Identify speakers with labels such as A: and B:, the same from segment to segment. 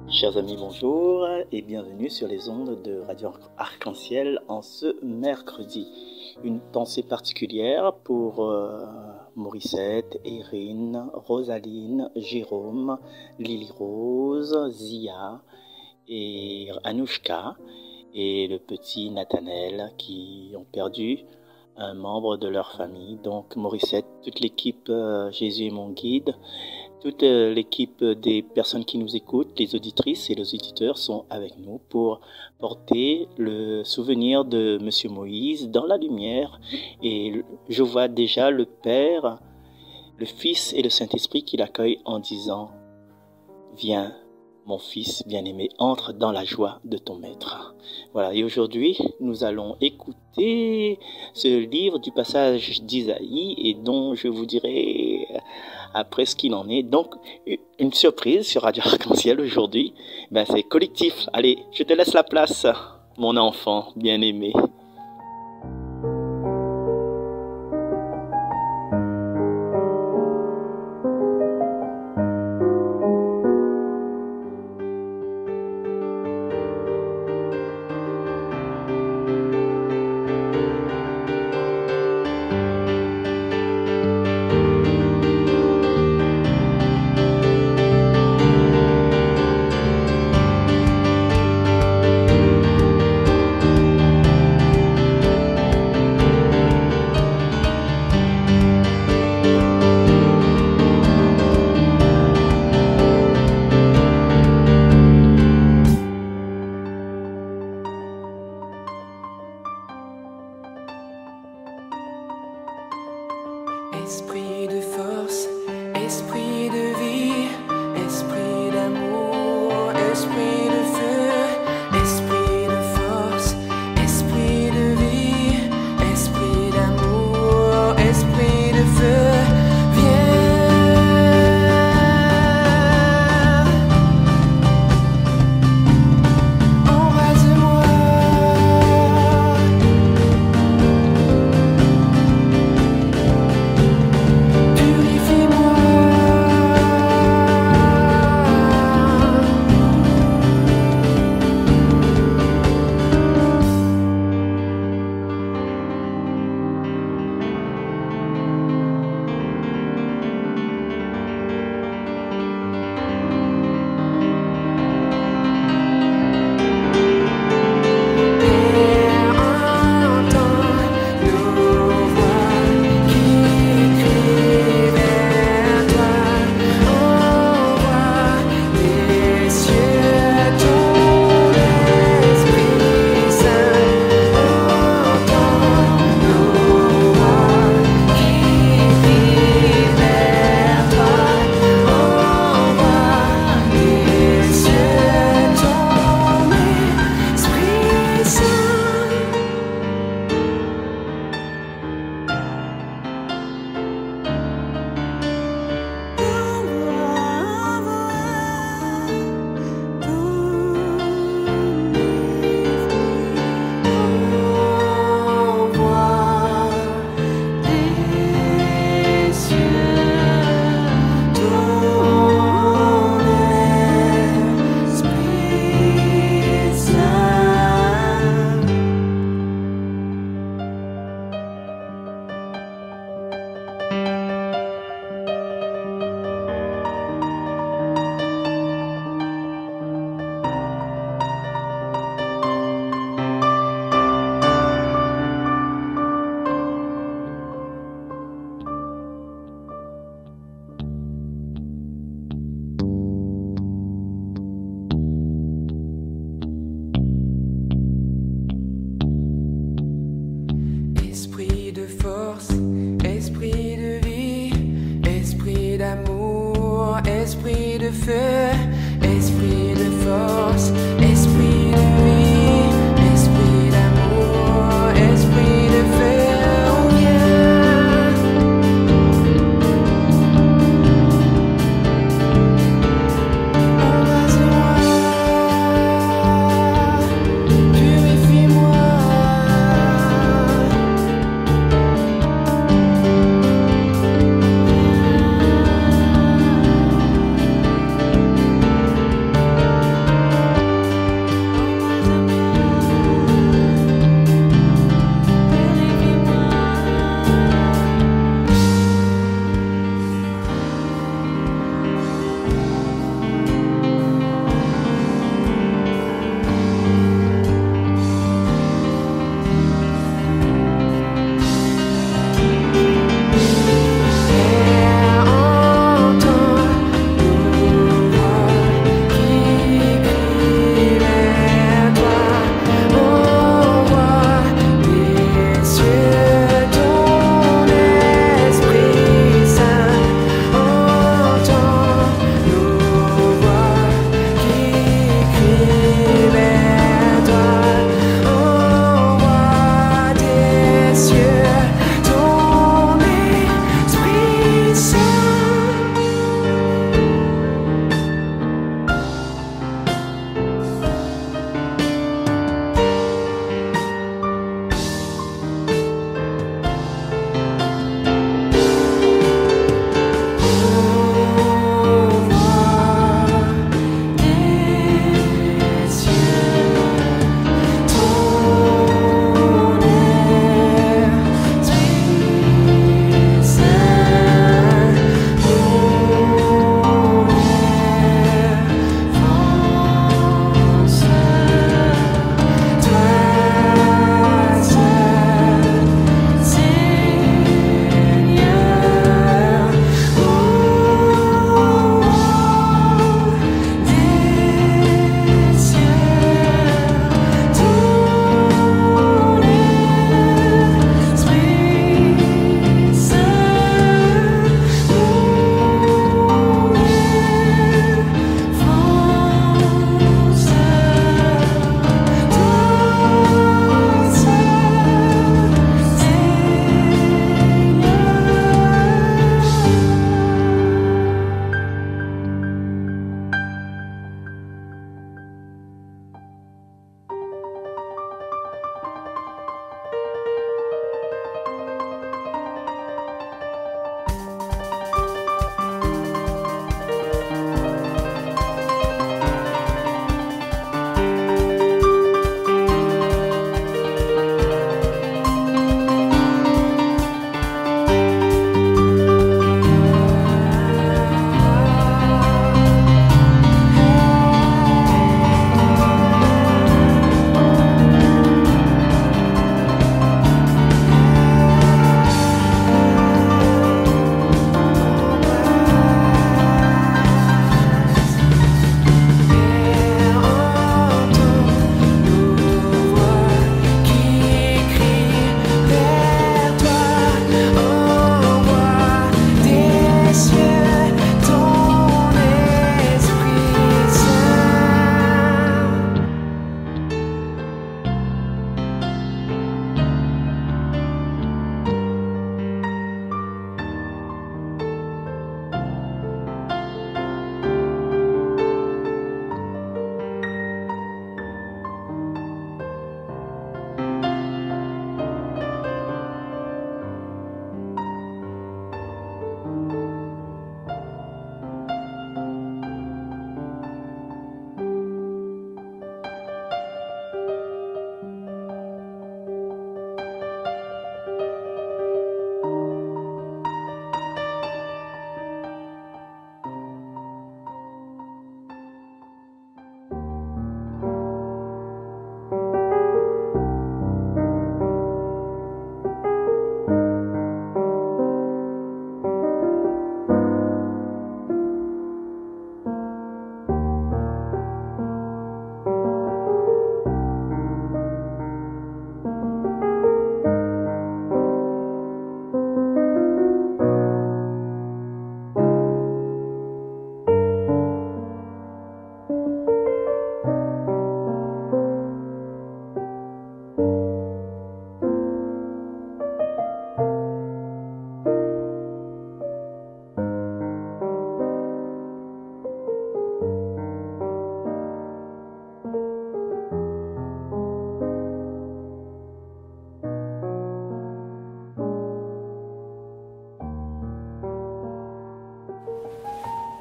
A: Chers amis, bonjour et bienvenue sur les ondes de Radio Arc-en-Ciel en ce mercredi. Une pensée particulière pour Morissette, Erin, Rosaline, Jérôme, Lily Rose, Zia et Anouchka et le petit Nathanaël qui ont perdu un membre de leur famille. Donc Morissette, toute l'équipe Jésus est mon guide, toute l'équipe des personnes qui nous écoutent, les auditrices et les auditeurs sont avec nous pour porter le souvenir de Monsieur Moïse dans la lumière. Et je vois déjà le Père, le Fils et le Saint-Esprit qui l'accueillent en disant « Viens, mon fils bien-aimé, entre dans la joie de ton maître. » Voilà, et aujourd'hui, nous allons écouter ce livre du passage d'Isaïe et dont je vous dirai après ce qu'il en est. Donc, une surprise sur Radio Arc-en-Ciel aujourd'hui, c'est collectif. Allez, je te laisse la place, mon enfant bien-aimé.
B: Esprit de force, esprit de vie, esprit d'amour, esprit de feu, esprit de force, esprit de vie, esprit d'amour, esprit de feu, esprit de feu, esprit de force, esprit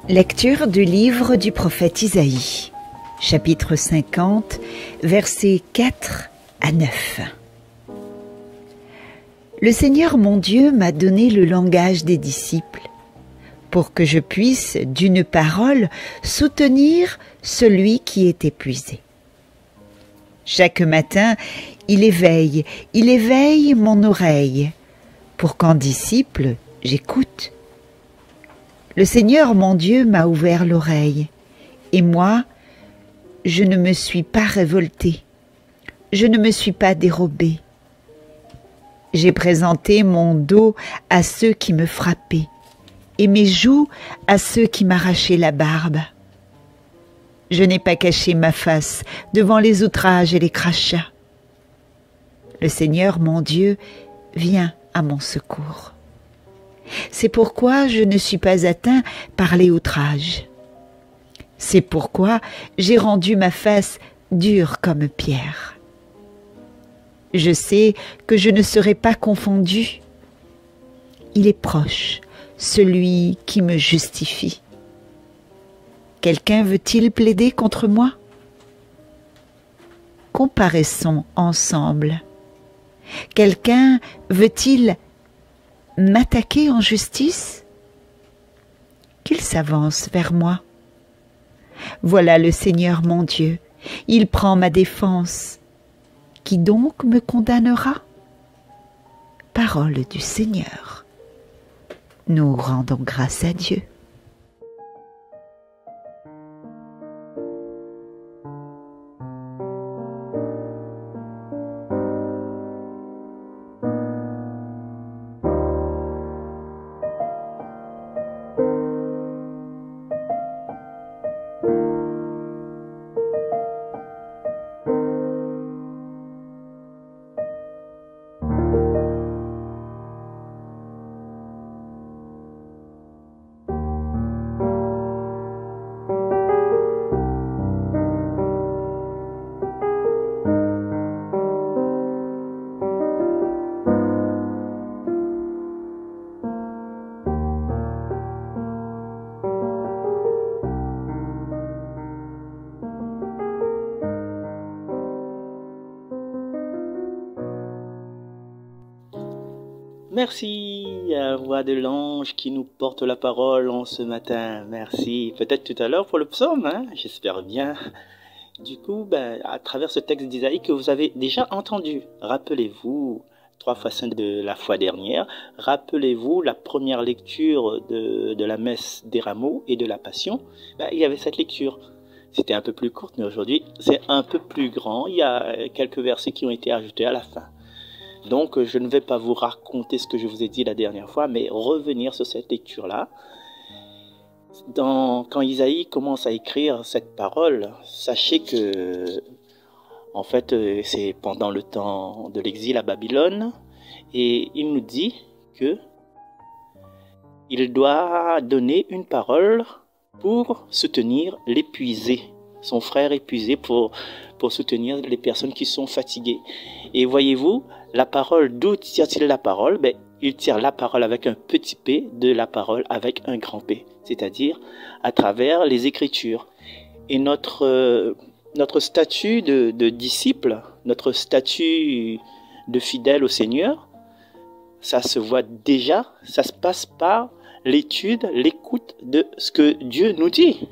C: Lecture du livre du prophète Isaïe, chapitre 50, versets 4 à 9. Le Seigneur mon Dieu m'a donné le langage des disciples, pour que je puisse, d'une parole, soutenir celui qui est épuisé. Chaque matin, il éveille mon oreille, pour qu'en disciple, j'écoute. Le Seigneur mon Dieu m'a ouvert l'oreille, et moi, je ne me suis pas révoltée, je ne me suis pas dérobée. J'ai présenté mon dos à ceux qui me frappaient, et mes joues à ceux qui m'arrachaient la barbe. Je n'ai pas caché ma face devant les outrages et les crachats. Le Seigneur mon Dieu vient à mon secours. C'est pourquoi je ne suis pas atteint par les outrages. C'est pourquoi j'ai rendu ma face dure comme pierre. Je sais que je ne serai pas confondu. Il est proche, celui qui me justifie. Quelqu'un veut-il plaider contre moi? Comparaissons ensemble. Quelqu'un veut-il m'attaquer en justice? Qu'il s'avance vers moi. Voilà le Seigneur mon Dieu, il prend ma défense. Qui donc me condamnera? Parole du Seigneur. Nous rendons grâce à Dieu.
A: Merci à voix de l'ange qui nous porte la parole en ce matin. Merci. Peut-être tout à l'heure pour le psaume, hein? J'espère bien. Du coup, à travers ce texte d'Isaïe que vous avez déjà entendu, rappelez-vous 3 fois saint de la fois dernière, rappelez-vous la première lecture de la messe des rameaux et de la passion, il y avait cette lecture. C'était un peu plus courte, mais aujourd'hui, c'est un peu plus grand. Il y a quelques versets qui ont été ajoutés à la fin. Donc, je ne vais pas vous raconter ce que je vous ai dit la dernière fois, mais revenir sur cette lecture-là. Quand Isaïe commence à écrire cette parole, sachez que, en fait, c'est pendant le temps de l'exil à Babylone, et il nous dit que il doit donner une parole pour soutenir l'épuisé, son frère épuisé, pour soutenir les personnes qui sont fatiguées. Et voyez-vous, la parole, d'où tire-t-il la parole? Il tire la parole avec un petit p, de la parole avec un grand P, c'est-à-dire à travers les Écritures. Et notre statut de disciple, notre statut de fidèle au Seigneur, ça se voit déjà, ça se passe par l'étude, l'écoute de ce que Dieu nous dit.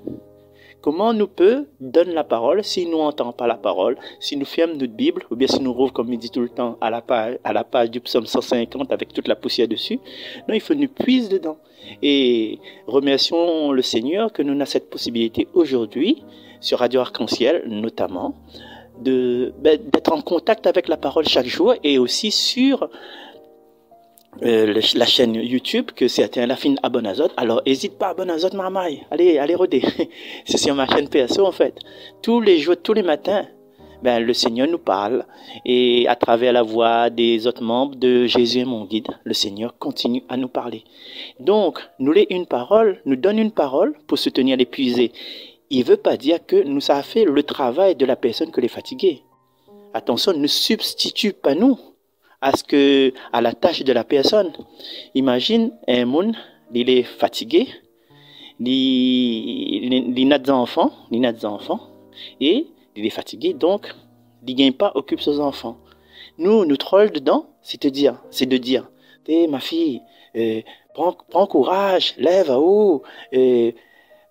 A: Comment nous peut donner la parole si nous n'entendons pas la parole, si nous fermons notre Bible, ou bien si nous rouvrons, comme il dit tout le temps, à la page du psaume 150 avec toute la poussière dessus? Non, il faut nous puiser dedans. Et remercions le Seigneur que nous avons cette possibilité aujourd'hui, sur Radio Arc-en-Ciel notamment, d'être en contact avec la parole chaque jour, et aussi sur la chaîne YouTube que certains la fin abonnent à autres. Alors n'hésite pas à abonner à autres, mamaille. Allez roder. C'est sur ma chaîne PSO en fait. Tous les jours, tous les matins, le Seigneur nous parle, et à travers la voix des autres membres de Jésus est mon guide, le Seigneur continue à nous parler. Donc, nous donne une parole pour soutenir l'épuisé. Il ne veut pas dire que nous avons fait le travail de la personne que les fatigués. Attention, ne substitue pas nous à la tâche de la personne. Imagine un monde, il est fatigué, il n'a d'enfants, et il est fatigué, donc il gagne pas, occupe ses enfants. Nous troll dedans, c'est de dire, ma fille, prends courage, lève à haut,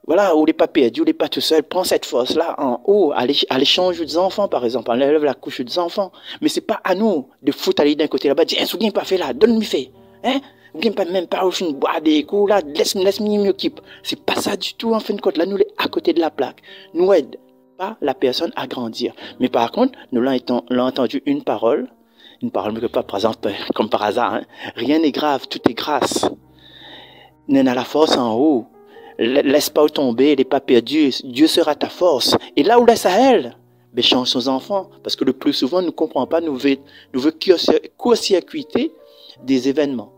A: voilà, ou n'est pas perdu, ou n'est pas tout seul, prends cette force-là en haut, allez changer des enfants, par exemple, enlève la couche des enfants. Mais c'est pas à nous de foutre aller d'un côté là-bas, dire, ce pas fait là, donne-moi fait, hein? Ou bien pas même pas au fin boire des coups là, laisse-moi m'occuper. C'est pas ça du tout, en fin de compte, là, nous, les à côté de la plaque. Nous aide pas la personne à grandir. Mais par contre, nous l'avons entendu une parole que pas présente comme par hasard, hein? Rien n'est grave, tout est grâce. N'en a la force en haut. Laisse pas tomber, n'est pas perdu. Dieu sera ta force. Et là où laisse à elle, ben change son enfant. Parce que le plus souvent, nous ne comprenons pas, nous veut court-circuiter des événements.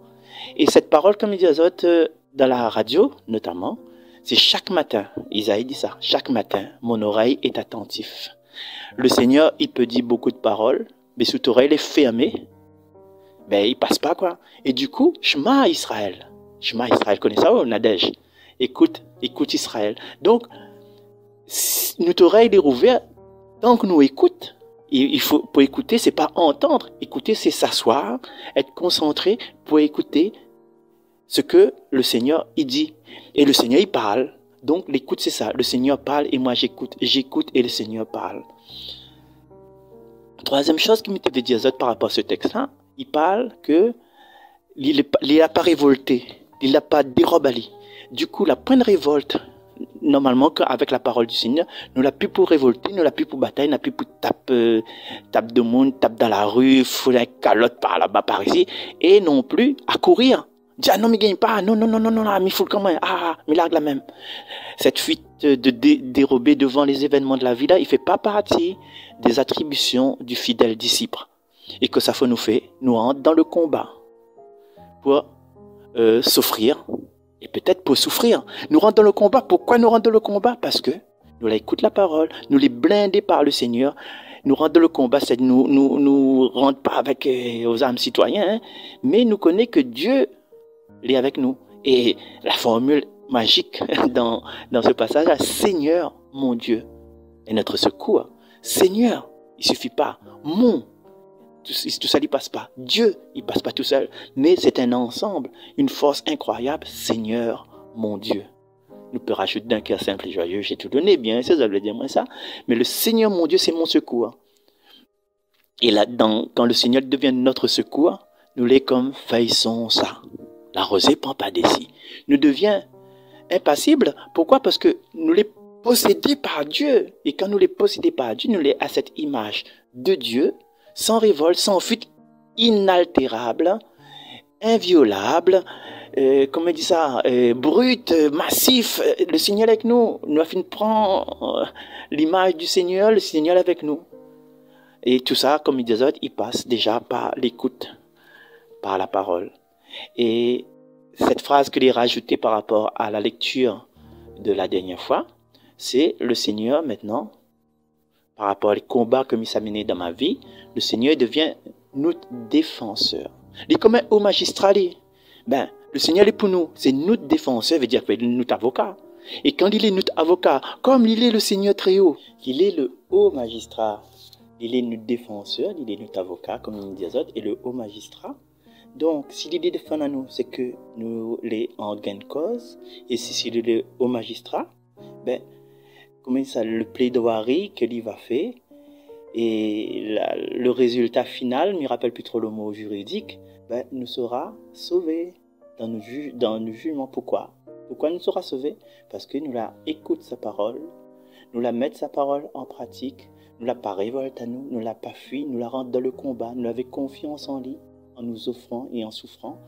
A: Et cette parole, comme il dit aux autres, dans la radio, notamment, c'est chaque matin. Isaïe dit ça. Chaque matin, mon oreille est attentive. Le Seigneur, il peut dire beaucoup de paroles, mais sous ton oreille est fermée. Ben, il passe pas, quoi. Et du coup, Shema Israël. Shema Israël, connais ça, oh, Nadège? Écoute Israël. Donc, notre oreille est ouverte. Tant que nous écoutons, il faut, pour écouter, c'est pas entendre. Écouter, c'est s'asseoir, être concentré pour écouter ce que le Seigneur, il dit. Et le Seigneur, il parle. Donc, l'écoute, c'est ça. Le Seigneur parle et moi, j'écoute. J'écoute et le Seigneur parle. Troisième chose qui m'était dit par rapport à ce texte-là, il parle que il n'a pas révolté. Il n'a pas dérobé. Du coup, la point de révolte, normalement, avec la parole du Seigneur, nous l'a plus pour révolter, nous l'a plus pour bataille, nous l'a plus pour taper de monde, tape dans la rue, fouler un calotte par là-bas, par ici, et non plus à courir. Dire, ah non, mais gagne pas, non, mais foule quand même, mais largue la même. Cette fuite de dérober devant les événements de la vie là, il fait pas partie des attributions du fidèle disciple. Et que ça faut nous faire, nous rendre dans le combat pour souffrir. Et peut-être pour souffrir. Nous rentrons dans le combat. Pourquoi nous rentrons dans le combat? Parce que nous écoutons la parole, nous les blindés par le Seigneur. Nous rentrons dans le combat, c'est nous rentrons pas avec aux âmes citoyens, hein, mais nous connaissons que Dieu est avec nous. Et la formule magique dans ce passage, Seigneur, mon Dieu, est notre secours. Seigneur, il suffit pas. Tout ça, il passe pas. Dieu, il passe pas tout seul. Mais c'est un ensemble, une force incroyable. Seigneur, mon Dieu. Nous peut rajouter d'un cœur simple et joyeux. J'ai tout donné, bien sûr, ça veut dire moi ça. Mais le Seigneur, mon Dieu, c'est mon secours. Et là, quand le Seigneur devient notre secours, nous les comme faisons ça. La rosée prend pas d'ici. Nous devient impassible. Pourquoi? Parce que nous les possédés par Dieu. Et quand nous les possédés par Dieu, nous les à cette image de Dieu, sans révolte, sans fuite, inaltérable, inviolable, comment on dit ça, brut, massif. Le Seigneur avec nous. Nous avons prendre l'image du Seigneur, le Seigneur avec nous. Et tout ça, comme il disait, il passe déjà par l'écoute, par la parole. Et cette phrase que j'ai rajoutée par rapport à la lecture de la dernière fois, c'est le Seigneur maintenant, par rapport aux combats que il s'est mené dans ma vie, le Seigneur devient notre défenseur. Il est comme un haut magistrat. Ben, le Seigneur est pour nous. C'est notre défenseur, veut dire qu'il est notre avocat. Et quand il est notre avocat, comme il est le Seigneur très haut, il est le haut magistrat. Il est notre défenseur, il est notre avocat, comme il dit et le haut magistrat. Donc, s'il est défend à nous, c'est que nous les en gain de cause. Et si il est le haut magistrat, ben, comment ça, le plaidoirie que lui va faire, et le résultat final, je ne me rappelle plus trop le mot juridique, ben, nous sera sauvé dans nos jugements. Pourquoi nous sera sauvé? Parce que nous la écoute sa parole, nous la mettons sa parole en pratique, nous la pas révolte à nous, nous la pas fui, nous la rentre dans le combat, nous avons confiance en lui, en nous offrant et en souffrant,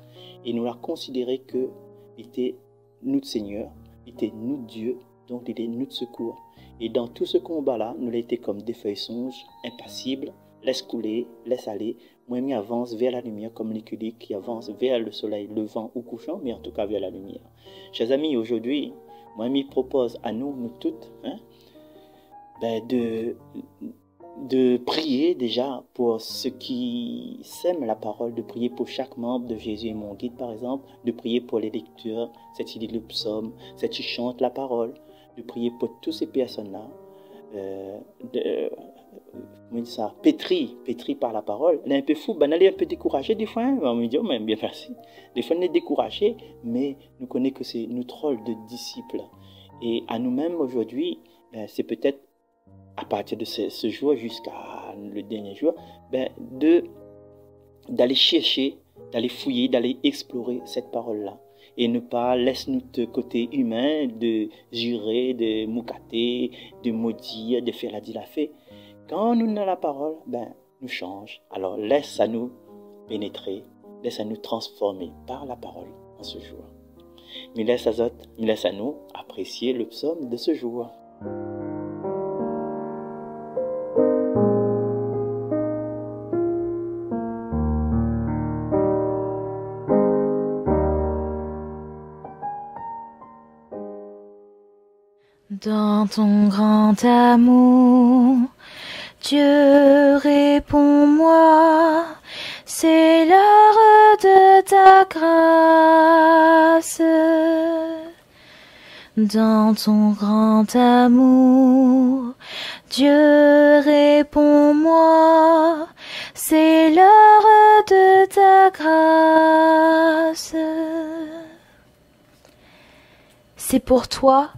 A: et nous la considérer que il était notre Seigneur, il était notre Dieu, donc il était notre secours. Et dans tout ce combat-là, nous l'avons été comme des feuilles songes, impassibles, laisse couler, laisse aller. Moi, je avance vers la lumière comme l'écurie qui avance vers le soleil levant ou couchant, mais en tout cas vers la lumière. Chers amis, aujourd'hui, moi, je propose à nous toutes, de de prier déjà pour ceux qui sèment la parole, de prier pour chaque membre de Jésus et mon guide par exemple, de prier pour les lecteurs, ceux qui lisent le psaume, ceux qui chantent la parole, de prier pour toutes ces personnes-là, comment dire ça, pétri par la parole. Elle est un peu fou, elle est un peu découragée des fois, on me dit, oh, mais bien merci. Des fois, on est découragé, mais nous connaissons que c'est notre rôle de disciples. Et à nous-mêmes aujourd'hui, c'est peut-être à partir de ce jour jusqu'à le dernier jour, d'aller chercher, d'aller fouiller, d'aller explorer cette parole-là. Et ne pas laisser notre côté humain de jurer, de moucater, de maudire, de faire la dit la fait. Quand nous avons la parole, nous change. Alors laisse à nous pénétrer, laisse à nous transformer par la parole en ce jour. Mais laisse à nous apprécier le psaume de ce jour.
D: Dans ton grand amour, Dieu réponds-moi, c'est l'heure de ta grâce. Dans ton grand amour, Dieu réponds-moi, c'est l'heure de ta grâce. C'est pour toi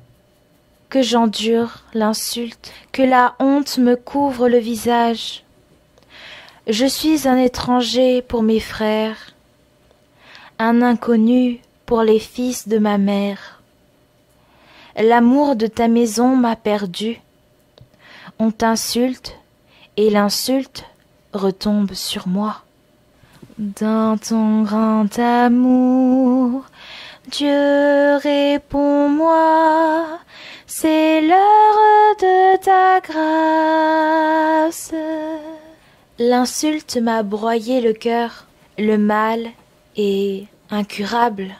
D: que j'endure l'insulte, que la honte me couvre le visage. Je suis un étranger pour mes frères, un inconnu pour les fils de ma mère. L'amour de ta maison m'a perdu. On t'insulte et l'insulte retombe sur moi. Dans ton grand amour, Dieu réponds-moi, c'est l'heure de ta grâce. L'insulte m'a broyé le cœur, le mal est incurable.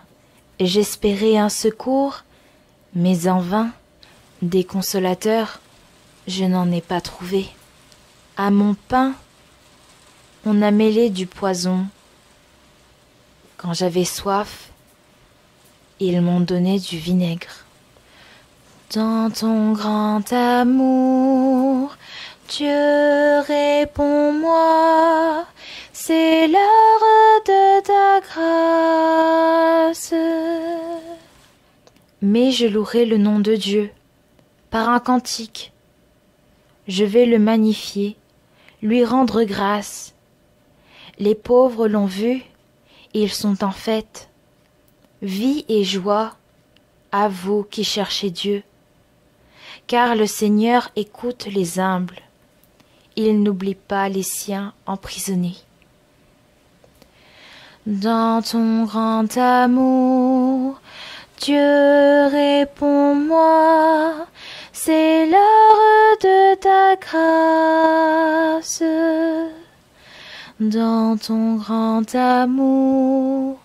D: J'espérais un secours, mais en vain, des consolateurs, je n'en ai pas trouvé. À mon pain, on a mêlé du poison. Quand j'avais soif, ils m'ont donné du vinaigre. Dans ton grand amour, Dieu réponds-moi, c'est l'heure de ta grâce. Mais je louerai le nom de Dieu par un cantique. Je vais le magnifier, lui rendre grâce. Les pauvres l'ont vu, ils sont en fête. Vie et joie à vous qui cherchez Dieu. Car le Seigneur écoute les humbles. Il n'oublie pas les siens emprisonnés. Dans ton grand amour, Dieu réponds-moi, c'est l'heure de ta grâce. Dans ton grand amour,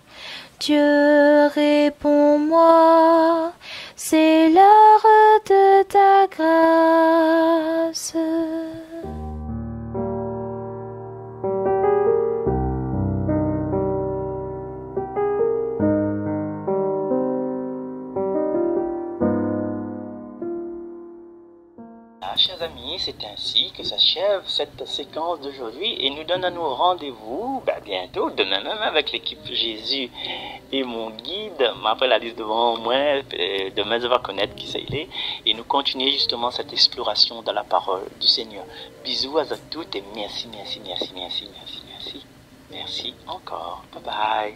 D: Dieu réponds-moi, c'est l'heure de ta grâce.
A: Chers amis, c'est ainsi que s'achève cette séquence d'aujourd'hui et nous donne à nous rendez-vous bientôt, demain même avec l'équipe Jésus et mon guide. Après la liste devant moi, demain je vais connaître qui c'est il est et nous continuer justement cette exploration dans la parole du Seigneur. Bisous à toutes et merci encore. Bye bye.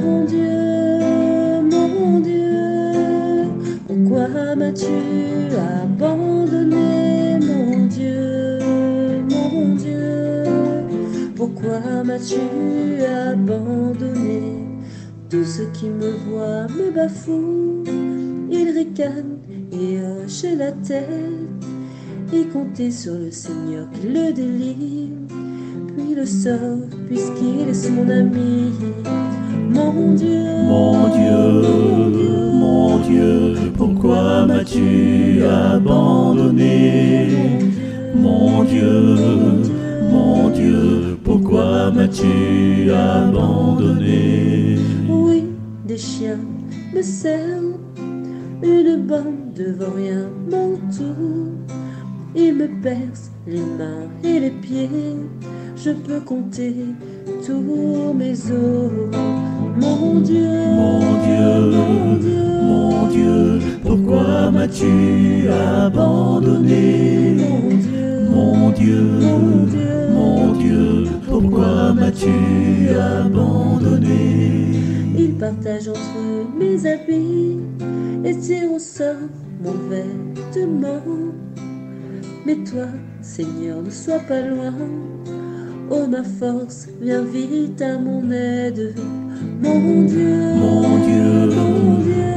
E: mon Dieu, pourquoi m'as-tu abandonné, mon Dieu, pourquoi m'as-tu abandonné? Tous ceux qui me voient me bafouent, ils ricanent et hochent la tête, et compter sur le Seigneur qui le délivre, puis le sauve puisqu'il est son ami. Mon Dieu,
F: mon Dieu, mon Dieu, pourquoi m'as-tu abandonné? Mon Dieu, mon Dieu, pourquoi m'as-tu abandonné?
E: Oui, des chiens me servent, une bande de vauriens m'entoure. Ils me percent les mains et les pieds, je peux compter tous mes os. Mon Dieu,
F: mon Dieu,
E: mon Dieu,
F: mon Dieu, pourquoi m'as-tu abandonné?
E: mon Dieu,
F: Mon Dieu, mon Dieu, pourquoi m'as-tu abandonné?
E: il partage entre eux mes habits et tire au sort mon vêtement. Mais toi, Seigneur, ne sois pas loin. Oh ma force, viens vite à mon aide. Mon Dieu,
F: Mon Dieu,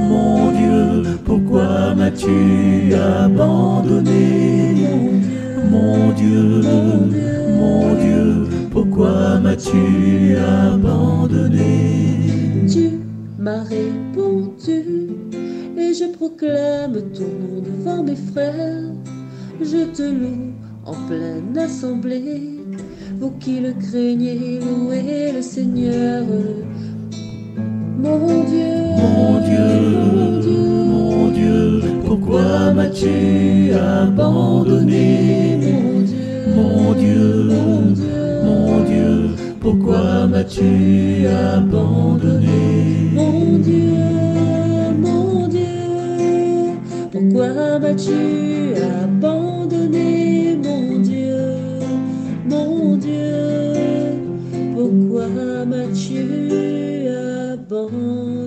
F: mon Dieu, pourquoi m'as-tu abandonné? Mon Dieu, mon Dieu, pourquoi m'as-tu abandonné?
E: Tu m'as répondu et je proclame ton nom devant mes frères. Je te loue en pleine assemblée. Vous qui le craignez, louez le Seigneur. Mon Dieu,
F: Mon Dieu,
E: mon Dieu,
F: mon Dieu, pourquoi m'as-tu abandonné?
E: mon Dieu,
F: Mon Dieu,
E: mon Dieu,
F: mon Dieu, pourquoi m'as-tu abandonné?
E: mon Dieu, mon Dieu, pourquoi m'as-tu abandonné, mon Dieu, mon Dieu, pourquoi m'as-tu abandonné?